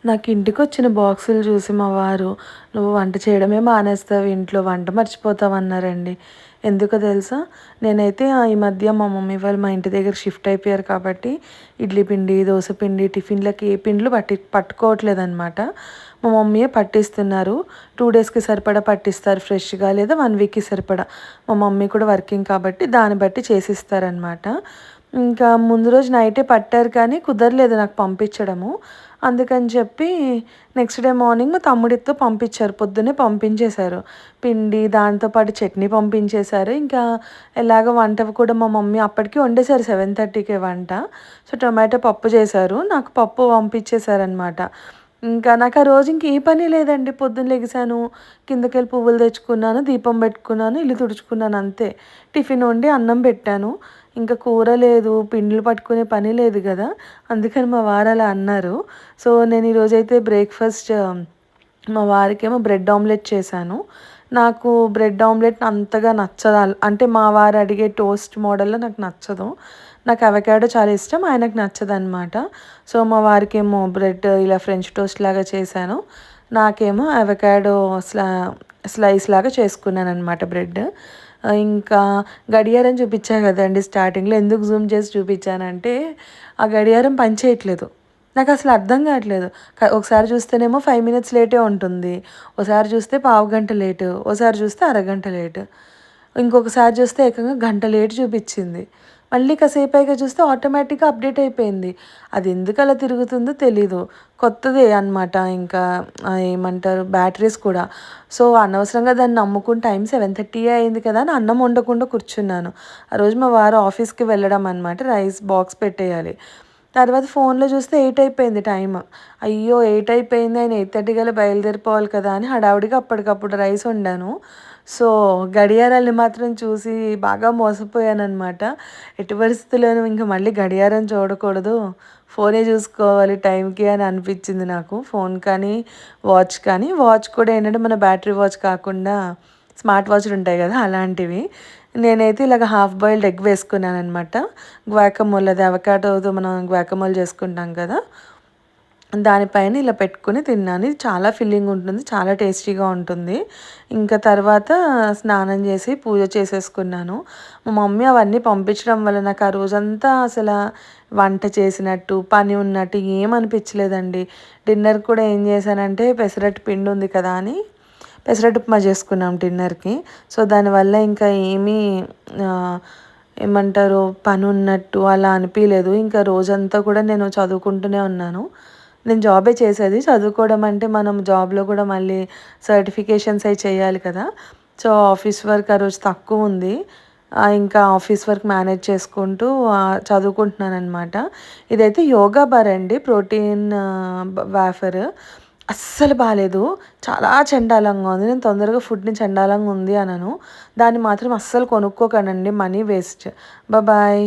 నాకు ఇంటికొచ్చిన బాక్సులు చూసి మా వారు, "నువ్వు వంట చేయడమే మానేస్తావు ఇంట్లో, వంట మర్చిపోతావు" అన్నారండి. ఎందుకో తెలుసా? నేనైతే ఈ మధ్య మా మమ్మీ వాళ్ళు మా ఇంటి దగ్గర షిఫ్ట్ అయిపోయారు కాబట్టి, ఇడ్లీ పిండి, దోస పిండి, టిఫిన్‌లకి ఏ పిండిలు పట్టుకోవట్లేదనమాట. మా మమ్మీయే పట్టిస్తున్నారు. 2 డేస్‌కి సరిపడా పట్టిస్తారు ఫ్రెష్‌గా, లేదా 1 వీక్‌కి సరిపడా. మా మమ్మీ కూడా వర్కింగ్ కాబట్టి దాన్ని బట్టి చేసిస్తారనమాట. ఇంకా ముందు రోజు నైటే పట్టారు కానీ కుదరలేదు నాకు పంపించడము. అందుకని చెప్పి నెక్స్ట్ డే మార్నింగ్ మా తమ్ముడితో పంపించారు. పొద్దున్నే పంపించేశారు. పిండి దాంతో పాటు చట్నీ పంపించేశారు. ఇంకా ఎలాగో వంట కూడా మా మమ్మీ అప్పటికి వండేశారు 7:30కే వంట. సో, టొమాటో పప్పు చేశారు. నాకు పప్పు పంపించేశారనమాట. ఇంకా నాకు ఆ రోజు ఇంక ఏ పని లేదండి. పొద్దున్న లెగిసాను, కిందకెళ్ళి పువ్వులు తెచ్చుకున్నాను, దీపం పెట్టుకున్నాను, ఇల్లు తుడుచుకున్నాను అంతే. టిఫిన్ వండి అన్నం పెట్టాను. ఇంకా కూర లేదు, పిండిలు పట్టుకునే పని లేదు గదా! అందుకని మా వారు అలా అన్నారు. సో, నేను ఈరోజైతే బ్రేక్‌ఫాస్ట్ మా వారికేమో బ్రెడ్ ఆమ్లెట్ చేశాను. నాకు బ్రెడ్ ఆమ్లెట్ అంతగా నచ్చదు. అంటే మా వారు అడిగే టోస్ట్ మోడల్‌లో నాకు నచ్చదు. నాకు అవకాడో చాలా ఇష్టం. ఆయనకు నచ్చదనమాట. సో, మా వారికేమో బ్రెడ్ ఇలా ఫ్రెంచ్ టోస్ట్ లాగా చేశాను. నాకేమో అవకాడో స్లైస్ లాగా చేసుకున్నాననమాట బ్రెడ్. ఇంకా గడియారం చూపిచ్చా గదండీ స్టార్టింగ్‌లో. ఎందుకు జూమ్ చేసి చూపిచ్చానంటే, ఆ గడియారం పనిచేయట్లేదు. నాకసలు అర్థం గాట్లేదు. ఒకసారి చూస్తేనేమో 5 మినిట్స్ లేటే ఉంటుంది. ఓసారి చూస్తే పావుగంట లేటు. ఓసారి చూస్తే అరగంట లేటు. ఇంకొకసారి చూస్తే ఏకంగా గంట లేట్ చూపిచ్చింది. మళ్ళీ కాసేపయిగా చూస్తే ఆటోమేటిక్‌గా అప్‌డేట్ అయిపోయింది. అది ఎందుకలా తిరుగుతుందో తెలీదు. కొత్తదే అనమాట. ఇంకా ఏమంటారు బ్యాటరీస్ కూడా. సో, అనవసరంగా దాన్ని నమ్ముకుని టైం 7:30 అయింది కదా అని అన్నం వండకుండా కూర్చున్నాను. ఆ రోజు మా వారు ఆఫీస్‌కి వెళ్ళడం అనమాట. రైస్ బాక్స్ పెట్టేయాలి. తర్వాత ఫోన్‌లో చూస్తే 8 అయిపోయింది టైము. అయ్యో! 8 అయిపోయింది. ఆయన 8:30 కల్లా బయలుదేరిపోవాలి కదా అని హడావిడిగా అప్పటికప్పుడు రైస్ వండాను. సో, గడియారాల్ని మాత్రం చూసి బాగా మోసపోయాననమాట. ఎట్టి పరిస్థితుల్లోనూ ఇంక మళ్ళీ గడియారం చూడకూడదు. ఫోనే చూసుకోవాలి టైంకి అని అనిపించింది నాకు. ఫోన్ కానీ, వాచ్ కానీ. వాచ్ కూడా ఏంటంటే మన బ్యాటరీ వాచ్ కాకుండా స్మార్ట్ వాచ్‌లుంటాయి గదా! అలాంటివి. నేనైతే ఇలాగ హాఫ్ బాయిల్డ్ ఎగ్ వేసుకున్నాననమాట. గ్వాకమోల్ అది అవకాడోతో మనం గ్వాకమోల్ చేసుకుంటాం కదా! దానిపైన ఇలా పెట్టుకొని తిన్నాను. ఇది చాలా ఫిల్లింగ్ ఉంటుంది. చాలా టేస్టీగా ఉంటుంది. ఇంకా తర్వాత స్నానం చేసి పూజ చేసేసుకున్నాను. మా మమ్మీ అవన్నీ పంపించడం వల్ల నాకు ఆ రోజంతా వంట చేసినట్టు, పని ఉన్నట్టు ఏమనిపించలేదండి. డిన్నర్ కూడా ఏం చేశానంటే పెసరట్టు పిండి ఉంది కదా అని పెసరట్టు ఉప్మా చేసుకున్నాం డిన్నర్‌కి. సో, దానివల్ల ఇంకా ఏమీ ఆహ్, ఏమంటారు పనున్నట్టు అలా అనిపియలేదు. ఇంకా రోజంతా కూడా నేను చదువుకుంటూనే ఉన్నాను. నేను జాబే చేసేది. చదువుకోవడం అంటే మనం జాబ్‌లో కూడా మళ్ళీ సర్టిఫికేషన్స్ అయి చేయాలి కదా! సో, ఆఫీస్ వర్క్ ఆ రోజు తక్కువుంది. ఇంకా ఆఫీస్ వర్క్ మేనేజ్ చేసుకుంటూ చదువుకుంటున్నాననమాట. ఇదైతే యోగా బార్ అండి. Protein wafer. అస్సలు బాలేదు. చాలా చెండాలంగా ఉంది. నేను తొందరగా ఫుడ్‌ని చెండాలంగా ఉంది అనను. దాన్ని మాత్రం అస్సలు కొనుక్కోకండండి. Money waste. బాయ్.